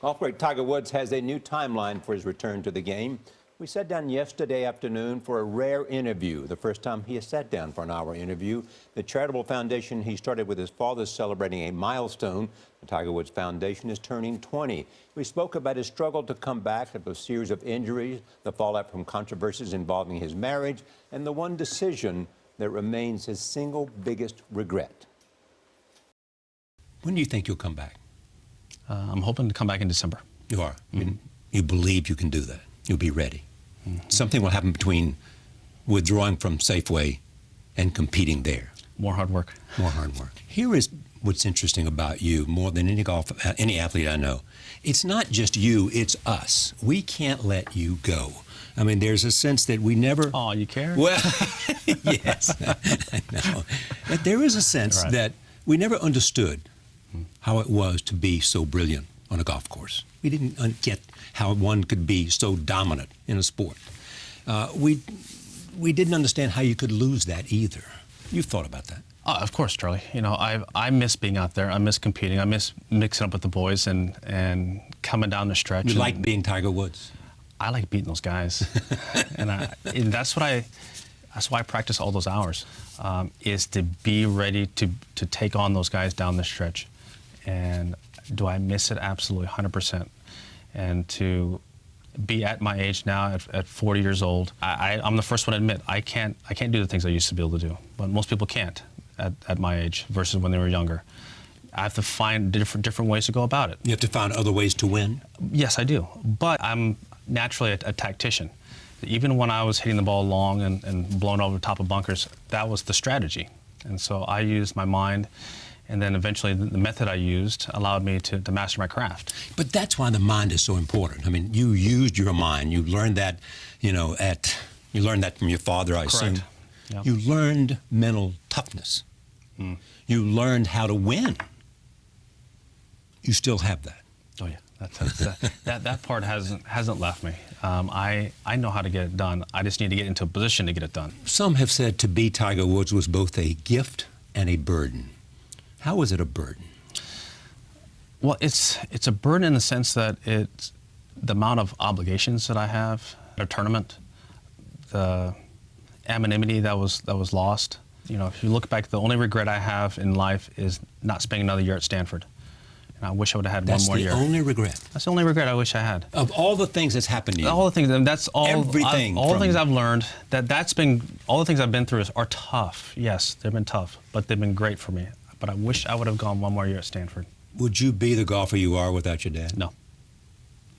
Golf great Tiger Woods has a new timeline for his return to the game. We sat down yesterday afternoon for a rare interview, the first time he has sat down for an hour interview. The charitable foundation he started with his father is celebrating a milestone. The Tiger Woods Foundation is turning 20. We spoke about his struggle to come back after a series of injuries, the fallout from controversies involving his marriage, and the one decision that remains his single biggest regret. When do you think you'll come back? I'm hoping to come back in December. You are? I mean, you believe you can do that. You'll be ready. Something will happen between withdrawing from Safeway and competing there. More hard work. More hard work. Here is what's interesting about you, more than any athlete I know. It's not just you, it's us. We can't let you go. I mean, there's a sense that we never... Oh, you care? Well, yes, I know. But there is a sense that we never understood how it was to be so brilliant on a golf course. We didn't get how one could be so dominant in a sport. We didn't understand how you could lose that either. You've thought about that. Of course, Charlie. You know, I miss being out there. I miss competing. I miss mixing up with the boys and coming down the stretch. You like being Tiger Woods? I like beating those guys, and that's why I practice all those hours, is to be ready to take on those guys down the stretch. And do I miss it? Absolutely, 100%. And to be at my age now, at 40 years old, I'm the first one to admit I can't do the things I used to be able to do. But most people can't at my age versus when they were younger. I have to find different ways to go about it. You have to find other ways to win? Yes, I do. But I'm naturally a tactician. Even when I was hitting the ball long and blowing over the top of bunkers, that was the strategy. And so I used my mind. And then eventually the method I used allowed me to master my craft. But that's why the mind is so important. I mean, you used your mind. You learned that, you learned that from your father, I assume. Yep. You learned mental toughness. You learned how to win. You still have that. Oh yeah, that part hasn't left me. I know how to get it done. I just need to get into a position to get it done. Some have said to be Tiger Woods was both a gift and a burden. How was it a burden? Well, it's a burden in the sense that it's the amount of obligations that I have at a tournament, the anonymity that was lost. You know, if you look back, the only regret I have in life is not spending another year at Stanford. And I wish I would have had one more year. That's the only regret? That's the only regret I wish I had. Of all the things that's happened to you? All the things, and that's all. Everything. All the things I've learned, all the things I've been through are tough. Yes, they've been tough, but they've been great for me. But I wish I would have gone one more year at Stanford. Would you be the golfer you are without your dad? No.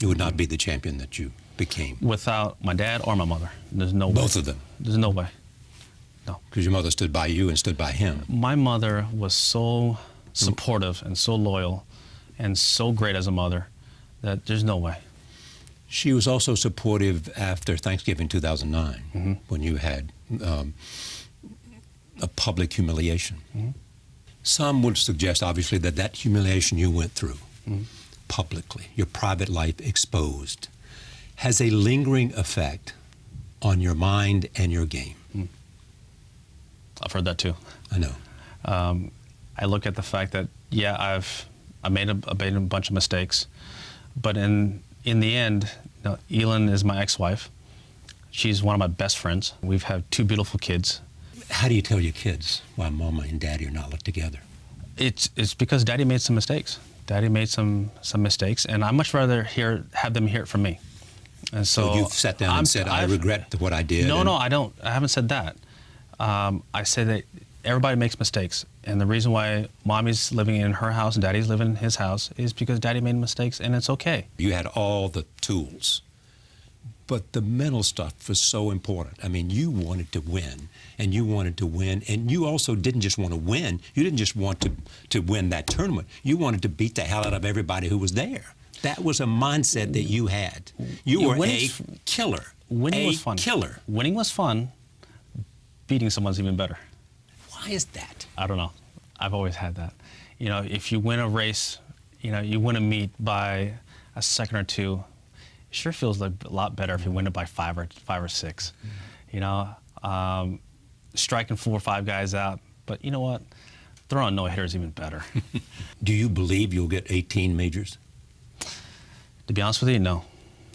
You would not be the champion that you became? Without my dad or my mother. There's no way. Both of them? There's no way. No. Because your mother stood by you and stood by him. My mother was so supportive and so loyal and so great as a mother that there's no way. She was also supportive after Thanksgiving 2009 when you had a public humiliation. Some would suggest, obviously, that humiliation you went through publicly, your private life exposed, has a lingering effect on your mind and your game. I've heard that too. I know. I look at the fact that, yeah, I made a bunch of mistakes, but in the end, you know, Elin is my ex-wife. She's one of my best friends. We've had 2 beautiful kids. How do you tell your kids why Mama and Daddy are not together? It's because Daddy made some mistakes. Daddy made some mistakes, and I'd much rather have them hear it from me. And so you've sat down and said, I regret what I did? No, I don't. I haven't said that. I said that everybody makes mistakes, and the reason why Mommy's living in her house and Daddy's living in his house is because Daddy made mistakes, and it's okay. You had all the tools. But the mental stuff was so important. I mean, you wanted to win, and you also didn't just want to win. You didn't just want to win that tournament. You wanted to beat the hell out of everybody who was there. That was a mindset that you had. You were a killer. Winning was fun. Killer. Winning was fun. Beating someone's even better. Why is that? I don't know. I've always had that. You know, if you win a race, you know, you win a meet by a second or 2, it sure feels like a lot better if you win it by 5 or 6. You know, striking 4 or 5 guys out. But you know what? Throwing no hitters even better. Do you believe you'll get 18 majors? To be honest with you, no.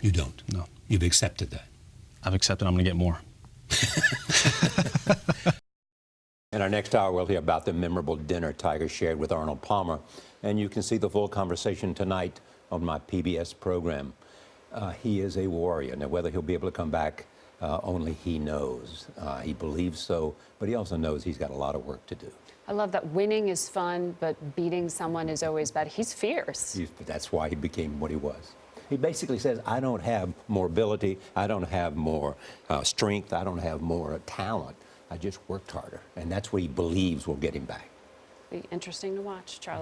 You don't? No. You've accepted that? I've accepted I'm going to get more. In our next hour, we'll hear about the memorable dinner Tiger shared with Arnold Palmer. And you can see the full conversation tonight on my PBS program. He is a warrior. Now, whether he'll be able to come back, only he knows. He believes so, but he also knows he's got a lot of work to do. I love that winning is fun, but beating someone is always bad. He's fierce. That's why he became what he was. He basically says, I don't have more ability, I don't have more strength, I don't have more talent. I just worked harder. And that's what he believes will get him back. Be interesting to watch, Charlie.